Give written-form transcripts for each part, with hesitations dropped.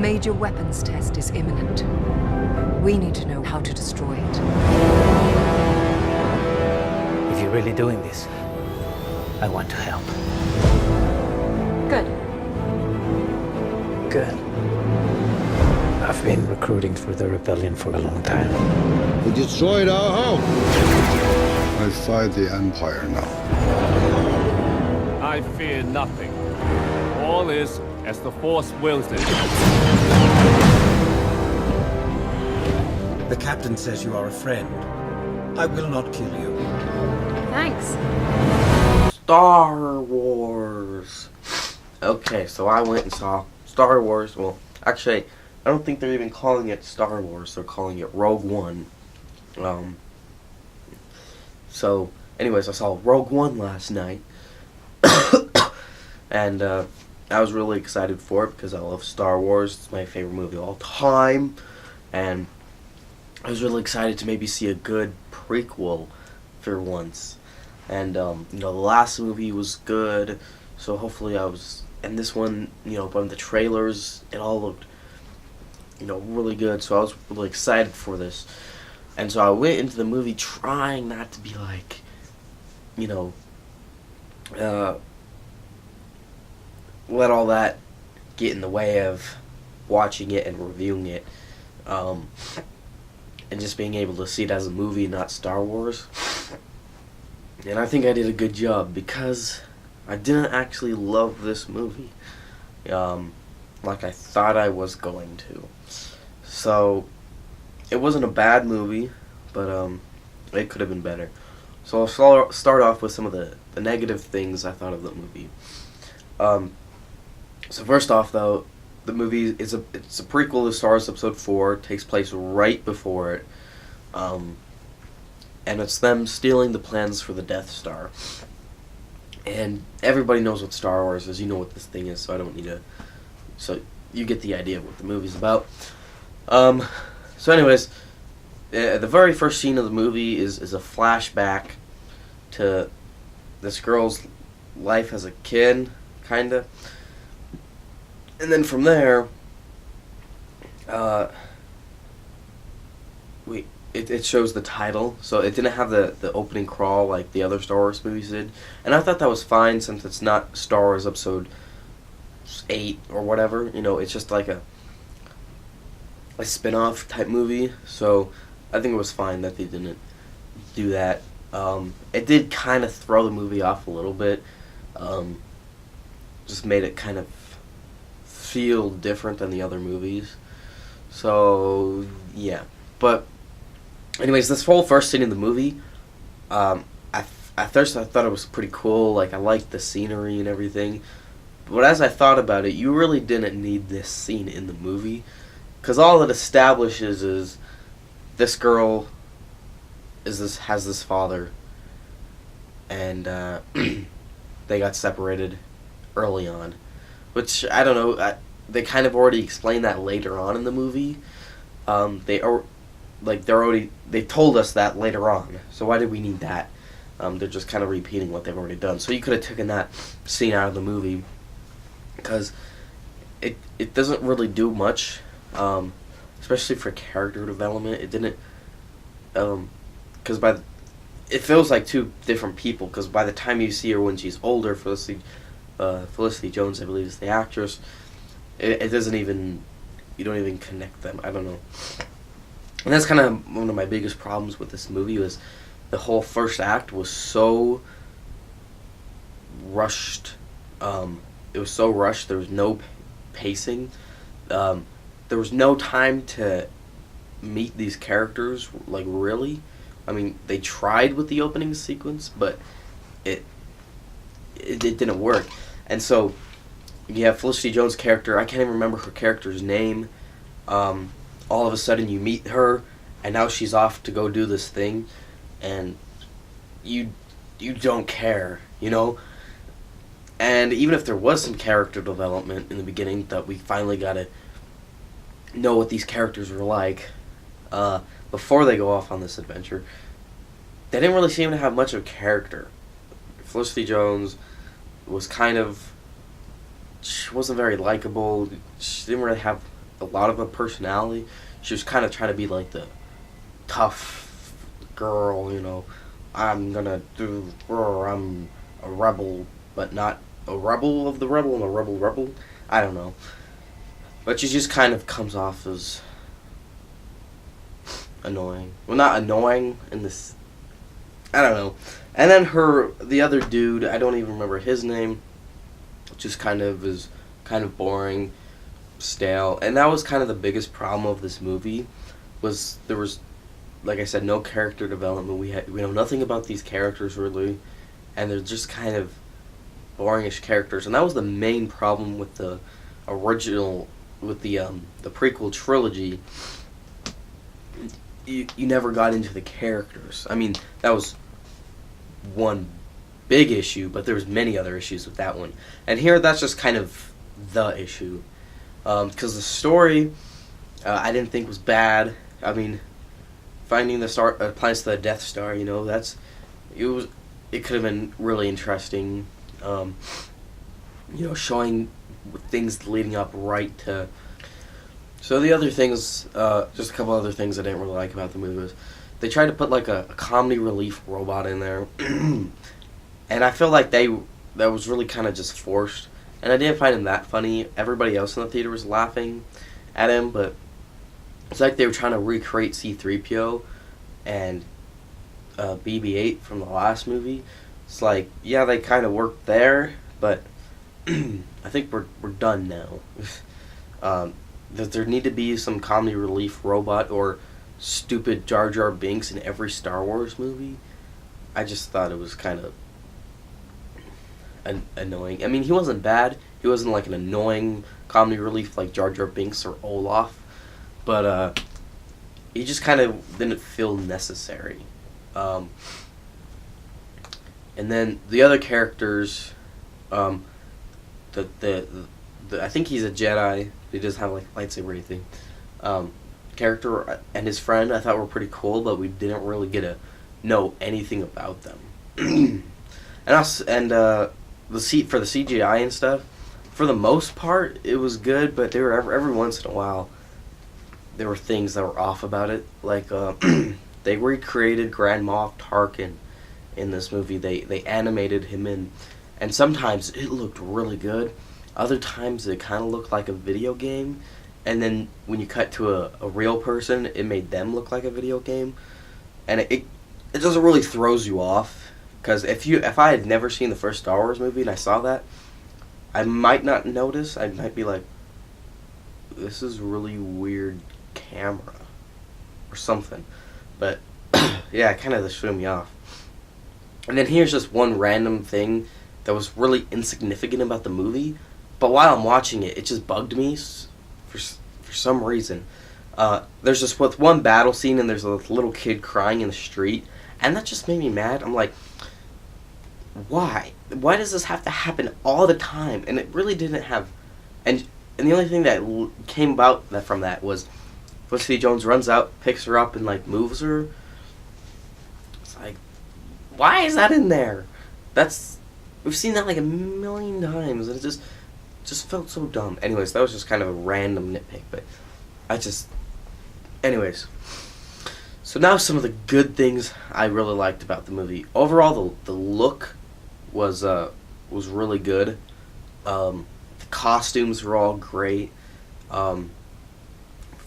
major weapons test is imminent. We need to know how to destroy it. If you're really doing this, I want to help. Good. Good. I've been recruiting for the rebellion for a long time. We destroyed our home. I fight the Empire now. I fear nothing. All is as the Force wills it. The captain says you are a friend. I will not kill you. Thanks. Star Wars. Okay, so I went and saw Star Wars. Well, actually, I don't think they're even calling it Star Wars. They're calling it Rogue One. So, anyways, I saw Rogue One last night. And, I was really excited for it because I love Star Wars. It's my favorite movie of all time. And I was really excited to maybe see a good prequel for once. And, the last movie was good. So hopefully and this one, from the trailers, it all looked, really good. So I was really excited for this. And so I went into the movie trying not to be like, let all that get in the way of watching it and reviewing it, and just being able to see it as a movie, not Star Wars. And I think I did a good job because I didn't actually love this movie, like I thought I was going to. So it wasn't a bad movie, but it could have been better. So I'll start off with some of the negative things I thought of the movie. So first off, though, the movie it's a prequel to Star Wars Episode 4. It takes place right before it, and it's them stealing the plans for the Death Star. And everybody knows what Star Wars is. You know what this thing is, so I don't need to. So you get the idea of what the movie's about. So anyways, the very first scene of the movie is a flashback to this girl's life as a kid, kinda. And then from there, it shows the title, so it didn't have the opening crawl like the other Star Wars movies did. And I thought that was fine since it's not Star Wars Episode 8 or whatever. It's just like a spin-off type movie. So I think it was fine that they didn't do that. It did kind of throw the movie off a little bit. Just made it kind of feel different than the other movies. So yeah, but anyways, this whole first scene in the movie, at first I thought it was pretty cool. Like, I liked the scenery and everything, but as I thought about it, you really didn't need this scene in the movie, because all it establishes is this girl has this father, and they got separated early on. Which, I don't know, they kind of already explained that later on in the movie. They told us that later on, so why did we need that? They're just kind of repeating what they've already done. So you could have taken that scene out of the movie, because it doesn't really do much, especially for character development. It didn't, because it feels like two different people, because by the time you see her when she's older, Felicity Jones, I believe, is the actress. It doesn't even, you don't even connect them. I don't know. And that's kind of one of my biggest problems with this movie, was the whole first act was so rushed. It was so rushed. There was no pacing. There was no time to meet these characters, like, really. I mean, they tried with the opening sequence, but it didn't work. And so you have Felicity Jones' character. I can't even remember her character's name. All of a sudden you meet her, and now she's off to go do this thing, and you don't care, And even if there was some character development in the beginning, that we finally got to know what these characters were like before they go off on this adventure, they didn't really seem to have much of a character. Felicity Jones was she wasn't very likable. She didn't really have a lot of her personality. She was kind of trying to be like the tough girl, you know. I'm a rebel, but not a rebel of the rebel and a rebel. I don't know. But she just kind of comes off as annoying. Well, not annoying in this. I don't know. And then the other dude, I don't even remember his name. Just kind of is kind of boring, stale, and that was kind of the biggest problem of this movie. Was there was, like I said, no character development. We know nothing about these characters really, and they're just kind of boringish characters. And that was the main problem with the original, with the prequel trilogy. You never got into the characters. I mean, that was one big issue, but there was many other issues with that one. And here, that's just kind of the issue, because the story I didn't think was bad. I mean, finding the planets to the Death Star, you know, it could have been really interesting. You know, showing things leading up right to. So the other things, just a couple other things I didn't really like about the movie was they tried to put like a comedy relief robot in there, and I feel like that was really kind of just forced, and I didn't find him that funny. Everybody else in the theater was laughing at him, but it's like they were trying to recreate C-3PO and BB-8 from the last movie. It's like, yeah, they kind of worked there, but I think we're done now. That there need to be some comedy relief robot or stupid Jar Jar Binks in every Star Wars movie. I just thought it was kind of annoying. I mean, he wasn't bad. He wasn't like an annoying comedy relief like Jar Jar Binks or Olaf, but he just kind of didn't feel necessary. And then the other characters, I think he's a Jedi. He doesn't have like a lightsaber or anything. Character and his friend I thought were pretty cool, but we didn't really get to know anything about them. For the CGI and stuff, for the most part, it was good, but there were every once in a while there were things that were off about it. Like they recreated Grand Moff Tarkin in this movie. They animated him in, and sometimes it looked really good. Other times it kind of looked like a video game, and then when you cut to a real person, it made them look like a video game, and it doesn't really throws you off. Because if I had never seen the first Star Wars movie and I saw that, I might not notice. I might be like, this is really weird camera or something. But yeah, it kind of just threw me off. And then here's just one random thing that was really insignificant about the movie, but while I'm watching it, it just bugged me for some reason. There's just with one battle scene, and there's a little kid crying in the street, and that just made me mad. I'm like, why? Why does this have to happen all the time? And it really didn't have. And the only thing that came about from that was Felicity Jones runs out, picks her up, and like moves her. It's like, why is that in there? We've seen that like a million times, and it just felt so dumb. Anyways, that was just kind of a random nitpick, but anyways. So now some of the good things I really liked about the movie. Overall, the look was really good. The costumes were all great. For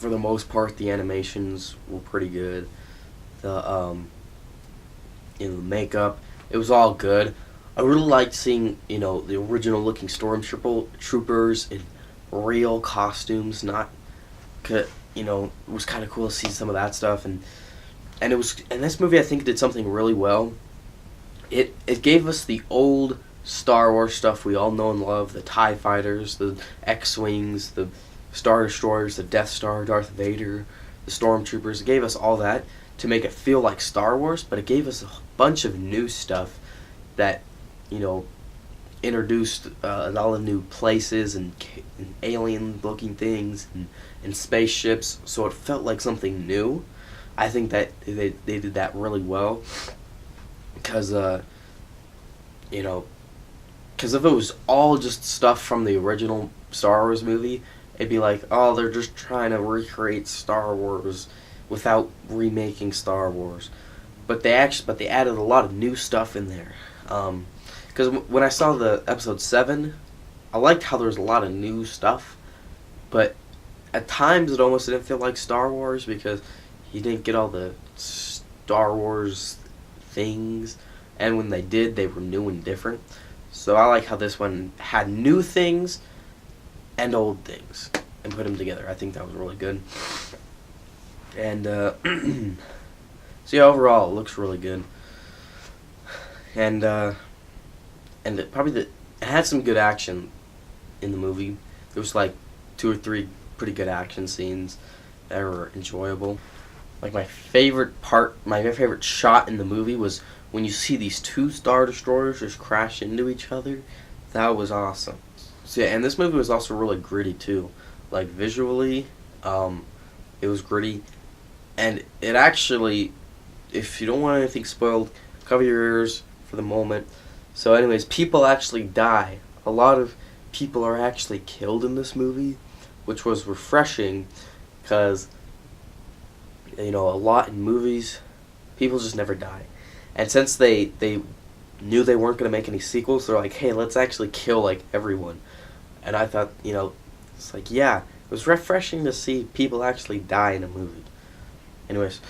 the most part, the animations were pretty good. The makeup, it was all good. I really liked seeing, the original looking stormtroopers in real costumes. It was kind of cool to see some of that stuff, and this movie I think did something really well. It gave us the old Star Wars stuff we all know and love: the TIE fighters, the X-wings, the Star Destroyers, the Death Star, Darth Vader, the Stormtroopers. It gave us all that to make it feel like Star Wars, but it gave us a bunch of new stuff that introduced all the new places and alien-looking things and spaceships, so it felt like something new. I think that they did that really well, because if it was all just stuff from the original Star Wars movie, it'd be like, oh, they're just trying to recreate Star Wars without remaking Star Wars. But they added a lot of new stuff in there. Because when I saw the episode 7, I liked how there was a lot of new stuff, but at times it almost didn't feel like Star Wars because you didn't get all the Star Wars things, and when they did, they were new and different. So I like how this one had new things and old things and put them together. I think that was really good. And so yeah, overall it looks really good. And it had some good action in the movie. There was like 2 or 3 pretty good action scenes that were enjoyable. Like my favorite shot in the movie was when you see these 2 Star Destroyers just crash into each other. That was awesome. So yeah, and this movie was also really gritty too. Like visually, it was gritty, and it actually, if you don't want anything spoiled, cover your ears for the moment. So anyways, people actually die. A lot of people are actually killed in this movie, which was refreshing, because, you know, a lot in movies, people just never die. And since they knew they weren't going to make any sequels, they're like, hey, let's actually kill, like, everyone. And I thought, you know, it's like, yeah, it was refreshing to see people actually die in a movie. Anyways,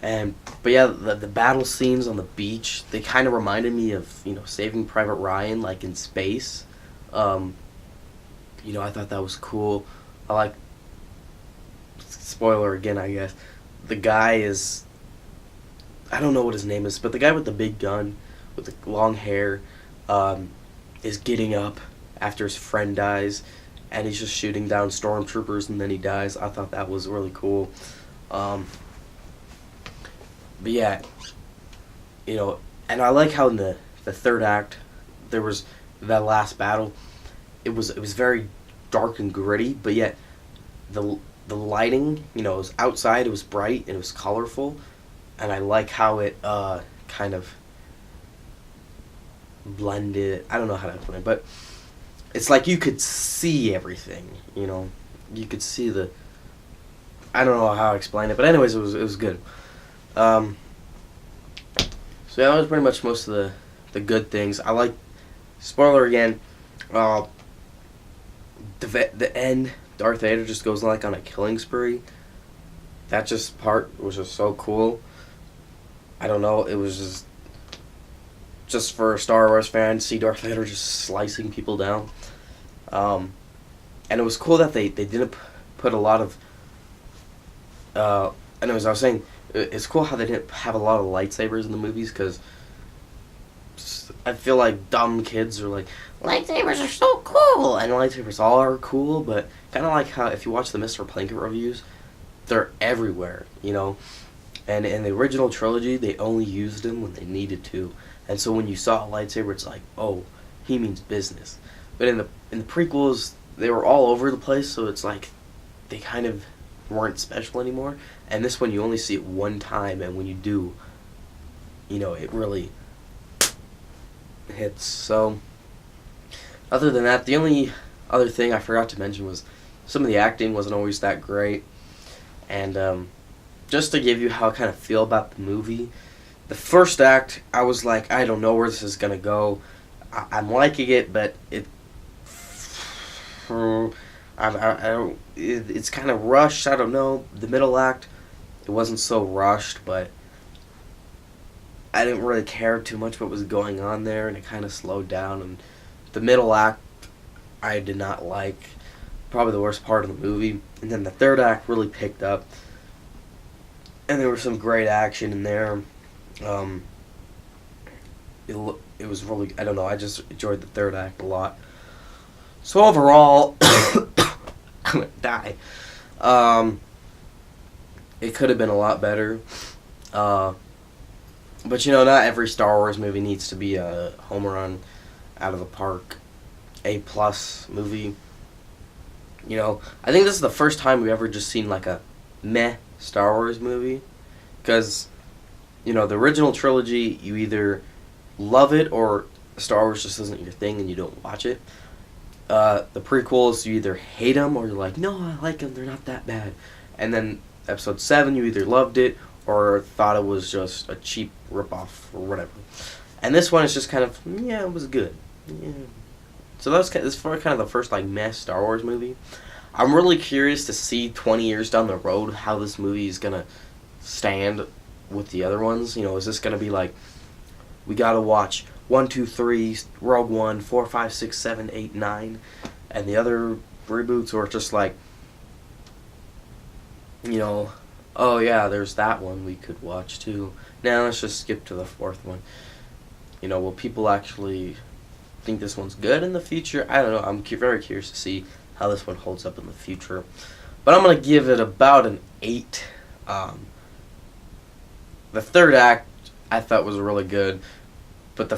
but yeah, the battle scenes on the beach, they kind of reminded me of, you know, Saving Private Ryan, like in space. You know, I thought that was cool. I like, spoiler again, I guess, the guy is, I don't know what his name is, but the guy with the big gun, with the long hair, is getting up after his friend dies, and he's just shooting down stormtroopers, and then he dies. I thought that was really cool. But yeah, you know, and I like how in the third act, there was that last battle. It was very dark and gritty, but yet the lighting, you know, it was outside, it was bright, and it was colorful, and I like how it kind of blended. I don't know how to explain it, but it's like you could see everything, you know. You could see the, I don't know how to explain it, but anyways, it was good. So yeah, that was pretty much most of the good things. I like, spoiler again, the end, Darth Vader just goes like on a killing spree. That just part was just so cool. I don't know, it was just for a Star Wars fan to see Darth Vader just slicing people down. And it was cool that they didn't put a lot of, anyways, I was saying, it's cool how they didn't have a lot of lightsabers in the movies, because I feel like dumb kids are like, lightsabers are so cool, and lightsabers all are cool, but kind of like how if you watch the Mr. Plinkett reviews, they're everywhere, you know. And in the original trilogy, they only used them when they needed to, and so when you saw a lightsaber, it's like, oh, he means business. But in the prequels, they were all over the place, so it's like they kind of weren't special anymore. And this one, you only see it one time, and when you do, you know, it really hits. So other than that, the only other thing I forgot to mention was some of the acting wasn't always that great. And just to give you how I kind of feel about the movie, the first act, I was like, I don't know where this is going to go. I'm liking it, but it's kind of rushed. I don't know. The middle act, it wasn't so rushed, but I didn't really care too much what was going on there, and it kind of slowed down. And the middle act, I did not like. Probably the worst part of the movie. And then the third act really picked up, and there was some great action in there. It was really, I don't know, I just enjoyed the third act a lot. So overall, I'm gonna die. It could have been a lot better. But you know, not every Star Wars movie needs to be a home run out of the park, A+ movie. You know, I think this is the first time we've ever just seen like a meh Star Wars movie. Because, you know, the original trilogy, you either love it or Star Wars just isn't your thing and you don't watch it. the prequels, you either hate them or you're like, no, I like them, they're not that bad. And then episode 7, you either loved it or thought it was just a cheap ripoff or whatever. And this one is just kind of, yeah, it was good. Yeah. So this is for kind of the first like meh Star Wars movie. I'm really curious to see 20 years down the road how this movie is gonna stand with the other ones. You know, is this gonna be like, we gotta watch 1, 2, 3, Rogue One, 4, 5, 6, 7, 8, 9, and the other reboots, or just like, you know, oh yeah, there's that one we could watch too. Now let's just skip to the 4th one. You know, will people actually think this one's good in the future? I don't know. I'm very curious to see how this one holds up in the future. But I'm going to give it about an 8. The third act I thought was really good. But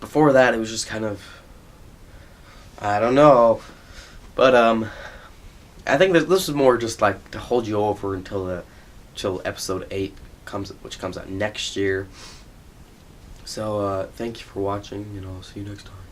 before that, it was just kind of, I don't know. But I think that this is more just like to hold you over until episode 8 which comes out next year. So thank you for watching, and I'll see you next time.